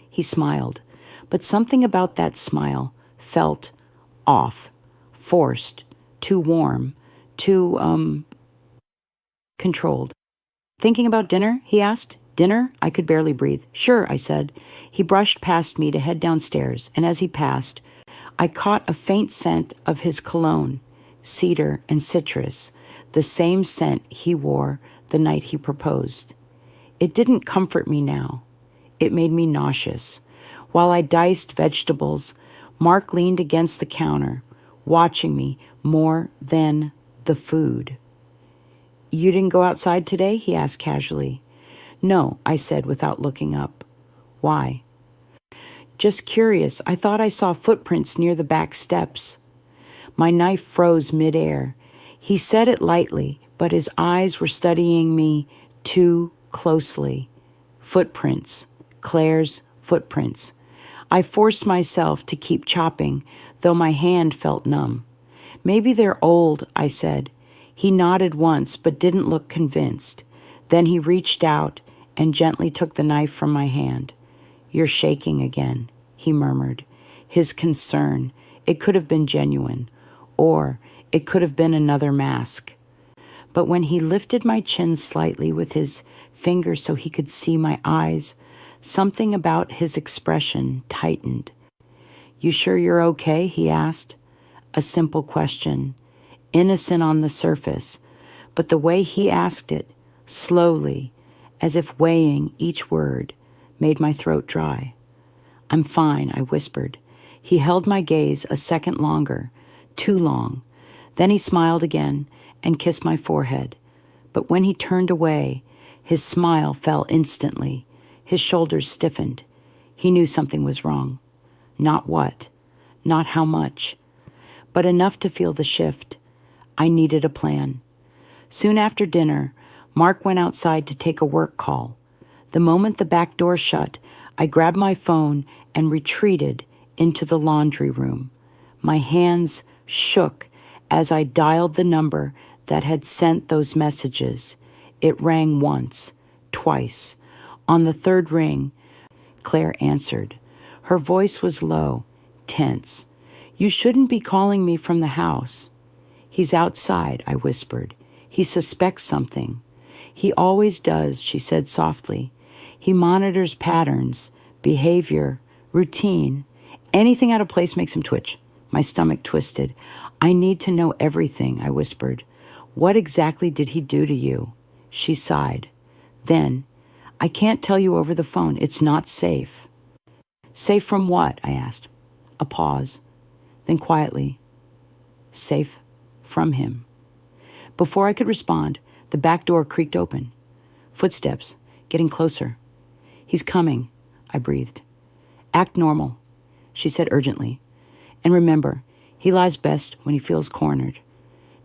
He smiled, but something about that smile felt off, forced, too warm, too, controlled. "Thinking about dinner?" he asked. "Dinner?" I could barely breathe. "Sure," I said. He brushed past me to head downstairs, and as he passed, I caught a faint scent of his cologne, cedar and citrus, the same scent he wore the night he proposed. It didn't comfort me now. It made me nauseous. While I diced vegetables, Mark leaned against the counter, watching me more than the food. "You didn't go outside today?" he asked casually. "No," I said without looking up. "Why?" "Just curious. I thought I saw footprints near the back steps." My knife froze midair. He said it lightly, but his eyes were studying me too closely. Footprints. Claire's footprints. I forced myself to keep chopping, though my hand felt numb. "Maybe they're old," I said. He nodded once, but didn't look convinced. Then he reached out and gently took the knife from my hand. "You're shaking again," he murmured. His concern. It could have been genuine, or it could have been another mask. But when he lifted my chin slightly with his finger so he could see my eyes, something about his expression tightened. "You sure you're okay?" he asked. A simple question, innocent on the surface, but the way he asked it, slowly, as if weighing each word, made my throat dry. "I'm fine," I whispered. He held my gaze a second longer, too long. Then he smiled again and kissed my forehead. But when he turned away, his smile fell instantly. His shoulders stiffened. He knew something was wrong. Not what, not how much, but enough to feel the shift. I needed a plan. Soon after dinner, Mark went outside to take a work call. The moment the back door shut, I grabbed my phone and retreated into the laundry room. My hands shook as I dialed the number that had sent those messages. It rang once, twice. On the third ring, Claire answered. Her voice was low, tense. "You shouldn't be calling me from the house." "He's outside," I whispered. "He suspects something." "He always does," she said softly. "He monitors patterns, behavior, routine. Anything out of place makes him twitch." My stomach twisted. "I need to know everything," I whispered. "What exactly did he do to you?" She sighed. Then, "I can't tell you over the phone. It's not safe." "Safe from what?" I asked. A pause. Then quietly, "Safe from him." Before I could respond, the back door creaked open. Footsteps, getting closer. "He's coming," I breathed. "Act normal," she said urgently. "And remember, he lies best when he feels cornered.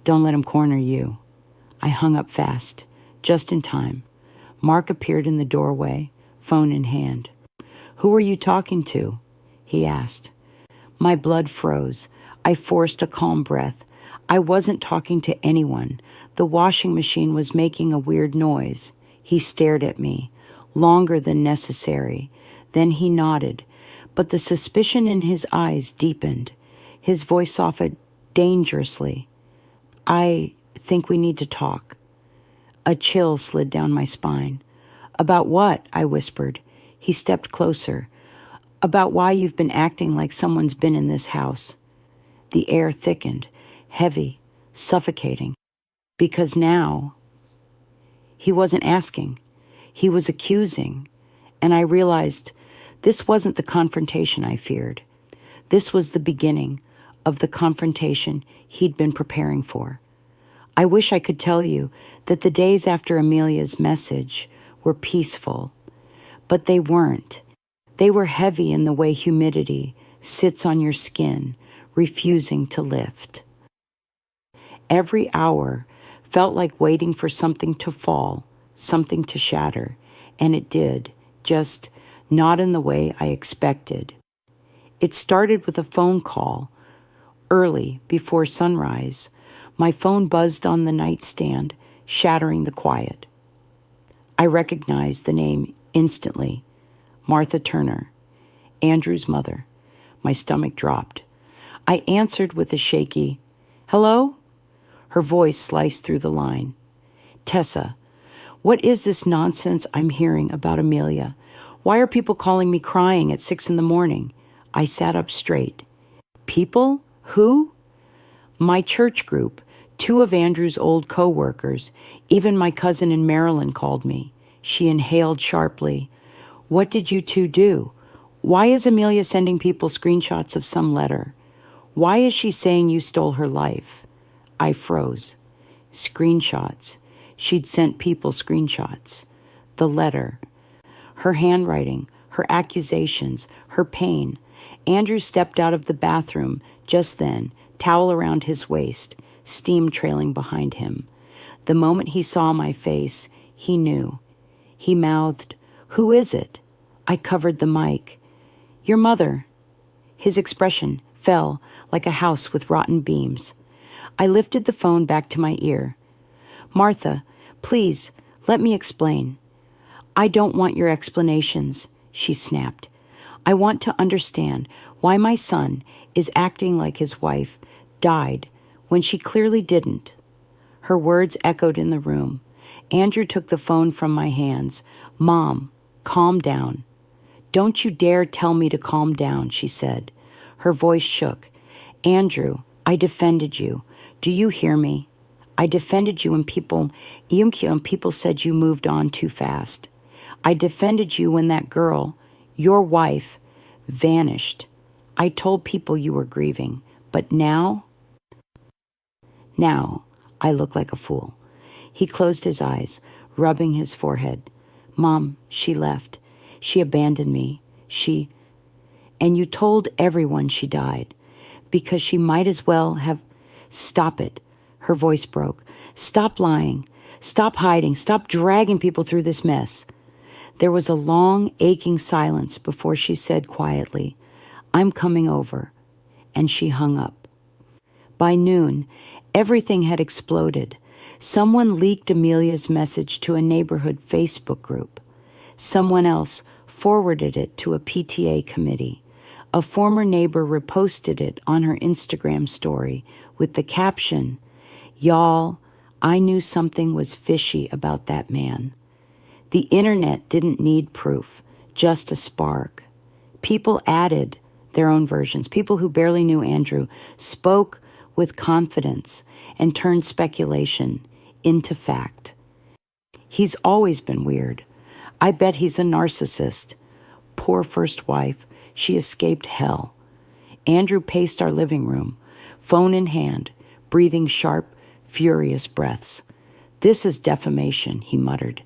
Don't let him corner you." I hung up fast, just in time. Mark appeared in the doorway, phone in hand. "Who are you talking to?" he asked. My blood froze. I forced a calm breath. I wasn't talking to anyone. The washing machine was making a weird noise. He stared at me, longer than necessary. Then he nodded, but the suspicion in his eyes deepened. His voice softened dangerously. "I think we need to talk." A chill slid down my spine. "About what?" I whispered. He stepped closer. "About why you've been acting like someone's been in this house." The air thickened, heavy, suffocating. Because now, he wasn't asking. He was accusing. And I realized this wasn't the confrontation I feared. This was the beginning of the confrontation he'd been preparing for. I wish I could tell you that the days after Amelia's message were peaceful, but they weren't. They were heavy in the way humidity sits on your skin, refusing to lift. Every hour felt like waiting for something to fall, something to shatter, and it did, just not in the way I expected. It started with a phone call, Early, before sunrise, my phone buzzed on the nightstand, shattering the quiet. I recognized the name instantly. Martha Turner, Andrew's mother. My stomach dropped. I answered with a shaky, "Hello?" Her voice sliced through the line. "Tessa, what is this nonsense I'm hearing about Amelia? Why are people calling me crying at 6 a.m? I sat up straight. People? Who? My church group, 2 of Andrew's old co-workers, even my cousin in Maryland called me. She inhaled sharply. What did you two do? Why is Amelia sending people screenshots of some letter? Why is she saying you stole her life? I froze. Screenshots. She'd sent people screenshots. The letter. Her handwriting, her accusations, her pain. Andrew stepped out of the bathroom just then, towel around his waist, steam trailing behind him. The moment he saw my face, he knew. He mouthed, "Who is it?" I covered the mic. "Your mother." His expression fell like a house with rotten beams. I lifted the phone back to my ear. "Martha, please, let me explain." "I don't want your explanations," she snapped. "I want to understand why my son is acting like his wife died when she clearly didn't." Her words echoed in the room. Andrew took the phone from my hands. "Mom, calm down." "Don't you dare tell me to calm down," she said. Her voice shook. "Andrew, I defended you. Do you hear me? I defended you when people said you moved on too fast. I defended you when that girl, your wife, vanished. I told people you were grieving. But now I look like a fool." He closed his eyes, rubbing his forehead. "Mom, she left. She abandoned me. And you told everyone she died, because she might as well have..." "Stop it." Her voice broke. "Stop lying. Stop hiding. Stop dragging people through this mess." There was a long, aching silence before she said quietly, "I'm coming over." And she hung up. By noon, everything had exploded. Someone leaked Amelia's message to a neighborhood Facebook group. Someone else forwarded it to a PTA committee. A former neighbor reposted it on her Instagram story with the caption, "Y'all, I knew something was fishy about that man." The internet didn't need proof, just a spark. People added their own versions. People who barely knew Andrew spoke with confidence and turned speculation into fact. He's always been weird. I bet he's a narcissist. Poor first wife, she escaped hell. Andrew paced our living room, phone in hand, breathing sharp, furious breaths. "This is defamation," he muttered.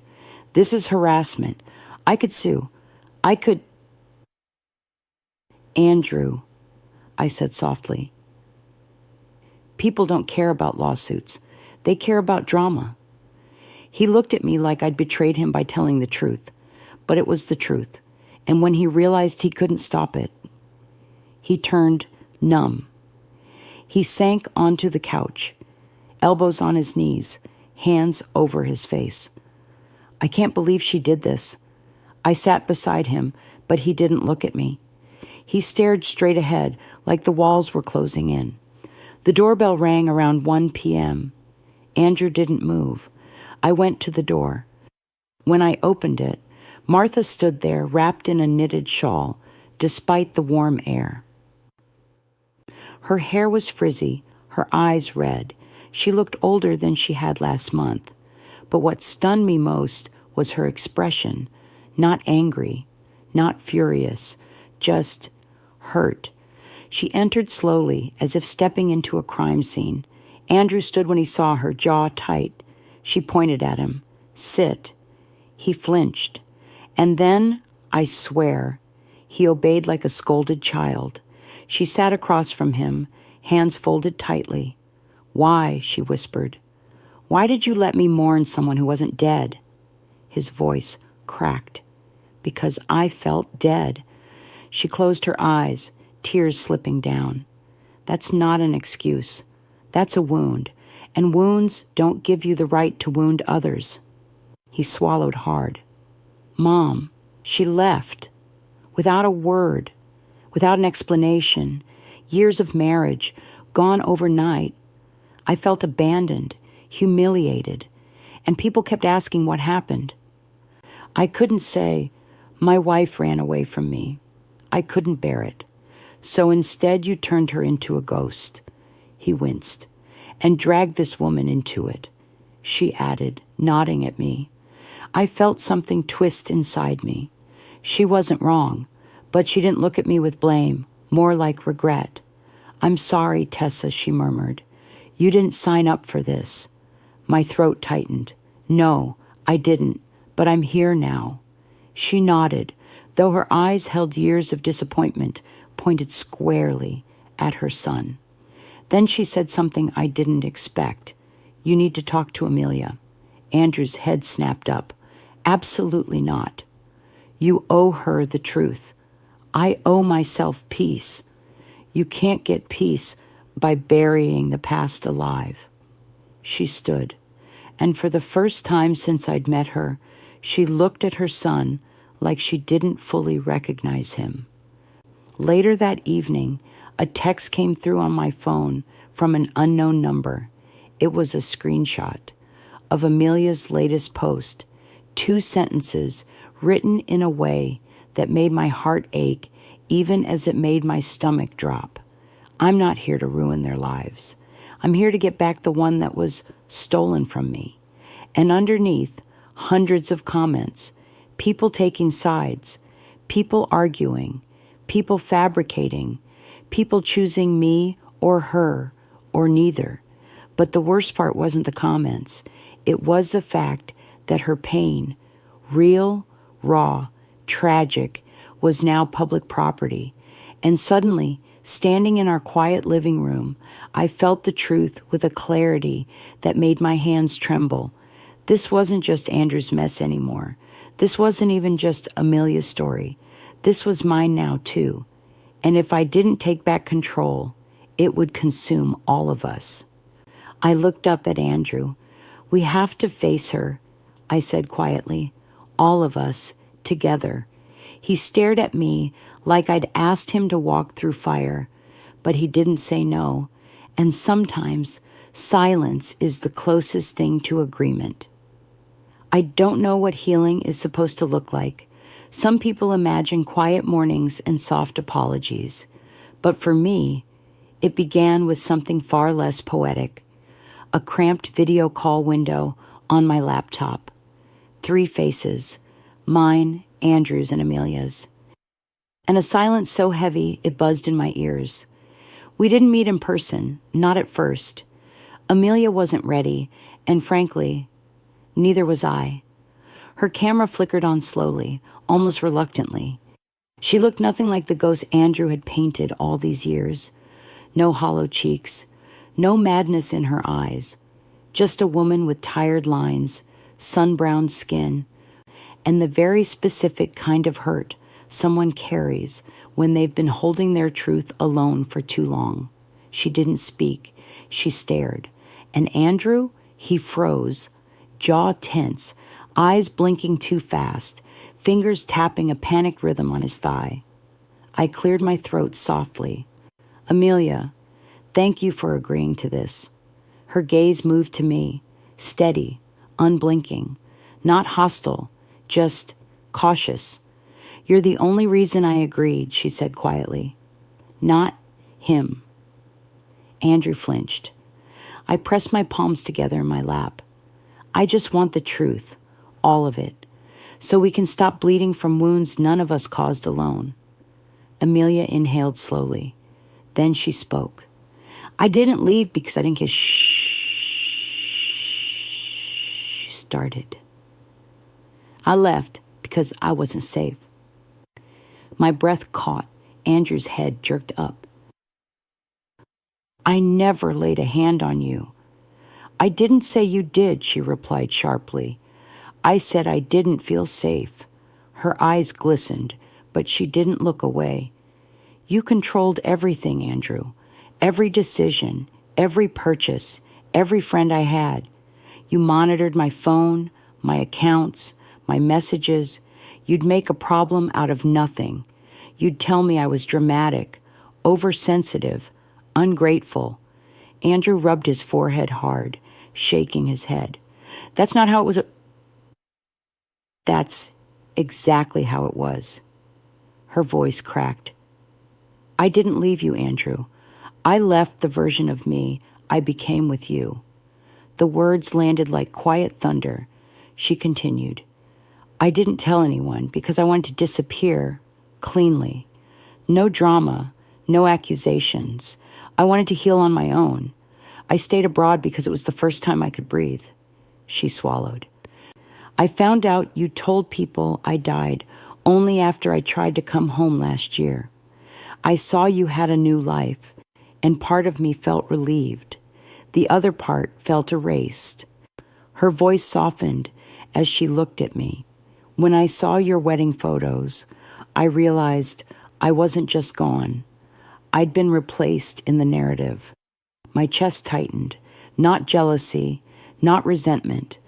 "This is harassment. I could sue. I could..." "Andrew," I said softly. "People don't care about lawsuits. They care about drama." He looked at me like I'd betrayed him by telling the truth, but it was the truth. And when he realized he couldn't stop it, he turned numb. He sank onto the couch, elbows on his knees, hands over his face. "I can't believe she did this." I sat beside him, but he didn't look at me. He stared straight ahead, like the walls were closing in. The doorbell rang around 1 p.m. Andrew didn't move. I went to the door. When I opened it, Martha stood there wrapped in a knitted shawl, despite the warm air. Her hair was frizzy, her eyes red. She looked older than she had last month. But what stunned me most was her expression, not angry, not furious, just hurt. She entered slowly, as if stepping into a crime scene. Andrew stood when he saw her, jaw tight. She pointed at him. "Sit." He flinched. And then, I swear, he obeyed like a scolded child. She sat across from him, hands folded tightly. "Why?" she whispered. "Why did you let me mourn someone who wasn't dead?" His voice cracked. "Because I felt dead." She closed her eyes, tears slipping down. That's not an excuse. That's a wound, and wounds don't give you the right to wound others." He swallowed hard. "Mom, she left. Without a word, without an explanation. Years of marriage, gone overnight. I felt abandoned, humiliated, and people kept asking what happened. I couldn't say, 'My wife ran away from me.' I couldn't bear it. So instead you turned her into a ghost." He winced. "And dragged this woman into it," she added, nodding at me. I felt something twist inside me. She wasn't wrong, but she didn't look at me with blame, more like regret. "I'm sorry, Tessa," she murmured. "You didn't sign up for this." My throat tightened. "No, I didn't, but I'm here now." She nodded, though her eyes held years of disappointment, pointed squarely at her son. Then she said something I didn't expect. "You need to talk to Amelia." Andrew's head snapped up. "Absolutely not. You owe her the truth. I owe myself peace. You can't get peace by burying the past alive." She stood, and for the first time since I'd met her, she looked at her son like she didn't fully recognize him. Later that evening, a text came through on my phone from an unknown number. It was a screenshot of Amelia's latest post, 2 sentences written in a way that made my heart ache even as it made my stomach drop. "I'm not here to ruin their lives. I'm here to get back the one that was stolen from me." And underneath, hundreds of comments, people taking sides, people arguing, people fabricating, people choosing me or her or neither. But the worst part wasn't the comments. It was the fact that her pain, real, raw, tragic, was now public property. And suddenly, standing in our quiet living room, I felt the truth with a clarity that made my hands tremble. This wasn't just Andrew's mess anymore. This wasn't even just Amelia's story. This was mine now too. And if I didn't take back control, it would consume all of us. I looked up at Andrew. "We have to face her," I said quietly. "All of us, together." He stared at me like I'd asked him to walk through fire, but he didn't say no. And sometimes silence is the closest thing to agreement. I don't know what healing is supposed to look like. Some people imagine quiet mornings and soft apologies. But for me, it began with something far less poetic. A cramped video call window on my laptop. 3 faces, mine, Andrew's, and Amelia's. And a silence so heavy it buzzed in my ears. We didn't meet in person, not at first. Amelia wasn't ready, and frankly, neither was I. Her camera flickered on slowly, almost reluctantly. She looked nothing like the ghost Andrew had painted all these years. No hollow cheeks, no madness in her eyes, just a woman with tired lines, sun-browned skin, and the very specific kind of hurt someone carries when they've been holding their truth alone for too long. She didn't speak. She stared. And Andrew, he froze, jaw tense, eyes blinking too fast, fingers tapping a panicked rhythm on his thigh. I cleared my throat softly. "Amelia, thank you for agreeing to this." Her gaze moved to me, steady, unblinking, not hostile, just cautious. "You're the only reason I agreed," she said quietly. "Not him." Andrew flinched. I pressed my palms together in my lap. "I just want the truth, all of it, so we can stop bleeding from wounds none of us caused alone." Amelia inhaled slowly. Then she spoke. "I didn't leave because I didn't get she started. "I left because I wasn't safe." My breath caught. Andrew's head jerked up. "I never laid a hand on you." "I didn't say you did," she replied sharply. "I said I didn't feel safe." Her eyes glistened, but she didn't look away. "You controlled everything, Andrew, Every decision, every purchase, every friend I had. You monitored my phone, my accounts, my messages. You'd make a problem out of nothing. You'd tell me I was dramatic, oversensitive, ungrateful. Andrew rubbed his forehead hard, shaking his head. That's not how it was. That's exactly how it was. Her voice cracked. I didn't leave you, Andrew. I left the version of me I became with you. The words landed like quiet thunder. She continued. I didn't tell anyone because I wanted to disappear cleanly. No drama, no accusations. I wanted to heal on my own. I stayed abroad because it was the first time I could breathe. She swallowed. I found out you told people I died only after I tried to come home last year. I saw you had a new life, and part of me felt relieved. The other part felt erased. Her voice softened as she looked at me. When I saw your wedding photos, I realized I wasn't just gone. I'd been replaced in the narrative. My chest tightened, not jealousy, not resentment,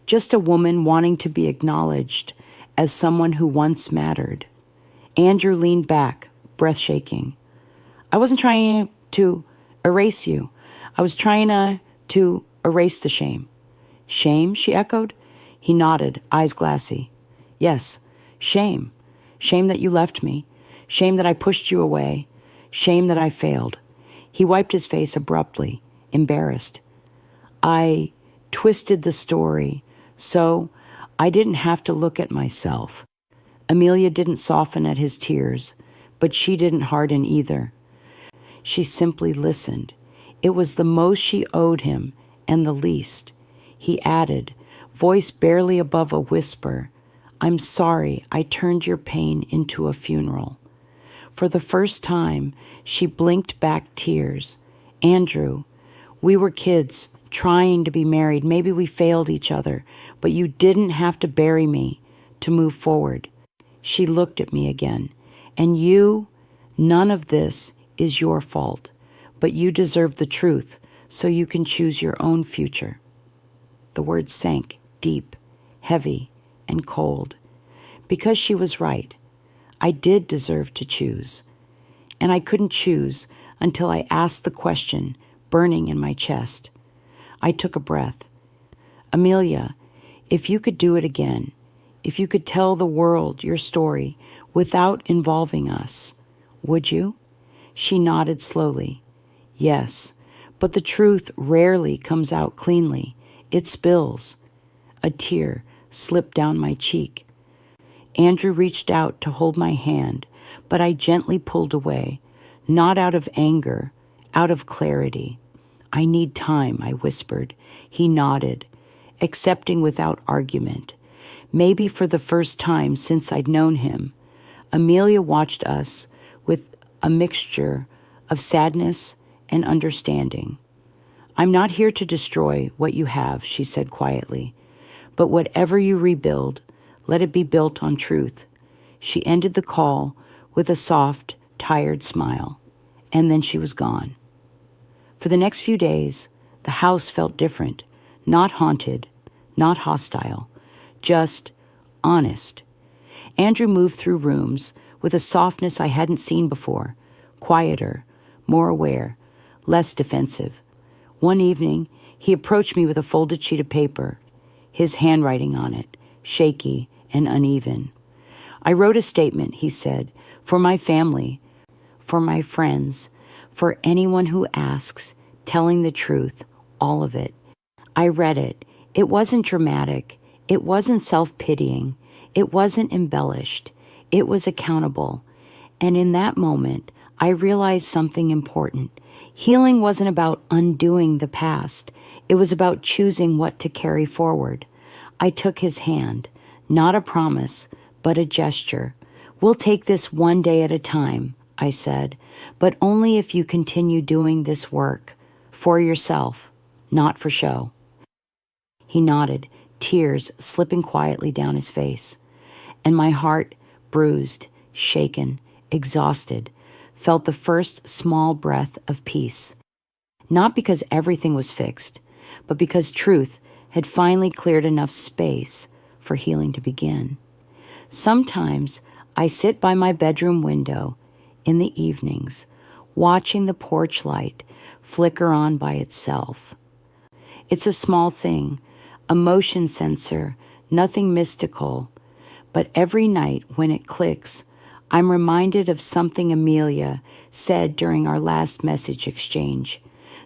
just a woman wanting to be acknowledged as someone who once mattered. Andrew leaned back, breath shaking. I wasn't trying to erase you. I was trying to erase the shame. Shame, she echoed. He nodded, eyes glassy. Yes, shame. Shame that you left me. Shame that I pushed you away. Shame that I failed. He wiped his face abruptly, embarrassed. I twisted the story so I didn't have to look at myself. Amelia didn't soften at his tears, but she didn't harden either. She simply listened. It was the most she owed him and the least. He added, voice barely above a whisper, I'm sorry I turned your pain into a funeral. For the first time, she blinked back tears. Andrew, we were kids trying to be married. Maybe we failed each other, but you didn't have to bury me to move forward. She looked at me again. And you, none of this is your fault, but you deserve the truth so you can choose your own future. The words sank deep, heavy, and cold. Because she was right. I did deserve to choose. And I couldn't choose until I asked the question burning in my chest. I took a breath. Amelia, if you could do it again, if you could tell the world your story without involving us, would you? She nodded slowly. Yes, but the truth rarely comes out cleanly. It spills. A tear slipped down my cheek. Andrew reached out to hold my hand, but I gently pulled away, not out of anger, out of clarity. I need time, I whispered. He nodded, accepting without argument. Maybe for the first time since I'd known him, Amelia watched us with a mixture of sadness and understanding. I'm not here to destroy what you have, she said quietly, but whatever you rebuild, let it be built on truth. She ended the call with a soft, tired smile, and then she was gone. For the next few days, the house felt different, not haunted, not hostile, just honest. Andrew moved through rooms with a softness I hadn't seen before, quieter, more aware, less defensive. One evening, he approached me with a folded sheet of paper, his handwriting on it, shaky and uneven. I wrote a statement, he said, for my family, for my friends, for anyone who asks, telling the truth, all of it. I read it. It wasn't dramatic. It wasn't self-pitying. It wasn't embellished. It was accountable. And in that moment, I realized something important. Healing wasn't about undoing the past. It was about choosing what to carry forward. I took his hand, not a promise, but a gesture. We'll take this one day at a time, I said, but only if you continue doing this work for yourself, not for show. He nodded, tears slipping quietly down his face, and my heart, bruised, shaken, exhausted, felt the first small breath of peace. Not because everything was fixed, but because truth had finally cleared enough space for healing to begin. Sometimes I sit by my bedroom window in the evenings, watching the porch light flicker on by itself. It's a small thing, a motion sensor, nothing mystical, but every night when it clicks, I'm reminded of something Amelia said during our last message exchange.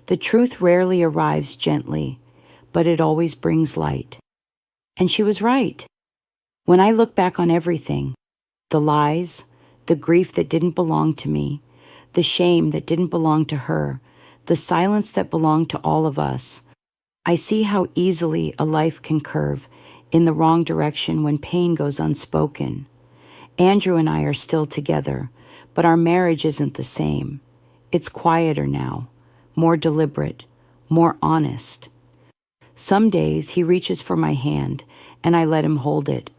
The truth rarely arrives gently, but it always brings light. And she was right. When I look back on everything, the lies, the grief that didn't belong to me, the shame that didn't belong to her, the silence that belonged to all of us, I see how easily a life can curve in the wrong direction when pain goes unspoken. Andrew and I are still together, but our marriage isn't the same. It's quieter now, more deliberate, more honest. Some days he reaches for my hand and I let him hold it.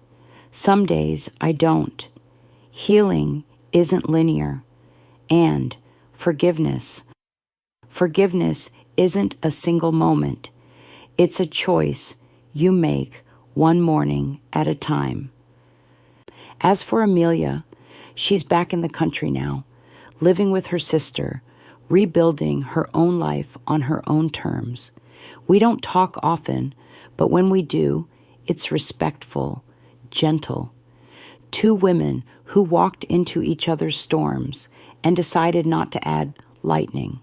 Some days I don't. Healing isn't linear. And forgiveness. Forgiveness isn't a single moment. It's a choice you make one morning at a time. As for Amelia, she's back in the country now, living with her sister, rebuilding her own life on her own terms. We don't talk often, but when we do, it's respectful, gentle. Two women who walked into each other's storms and decided not to add lightning.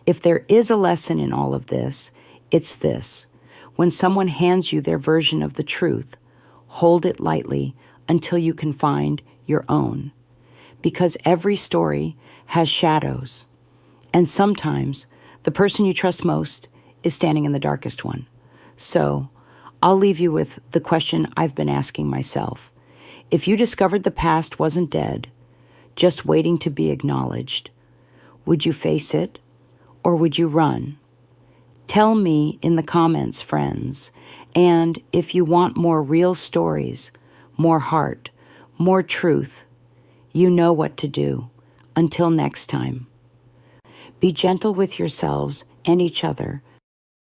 If there is a lesson in all of this, it's this. When someone hands you their version of the truth, hold it lightly until you can find your own. Because every story has shadows. And sometimes the person you trust most is standing in the darkest one. So I'll leave you with the question I've been asking myself. If you discovered the past wasn't dead, just waiting to be acknowledged, would you face it or would you run? Tell me in the comments, friends. And if you want more real stories, more heart, more truth, you know what to do. Until next time. Be gentle with yourselves and each other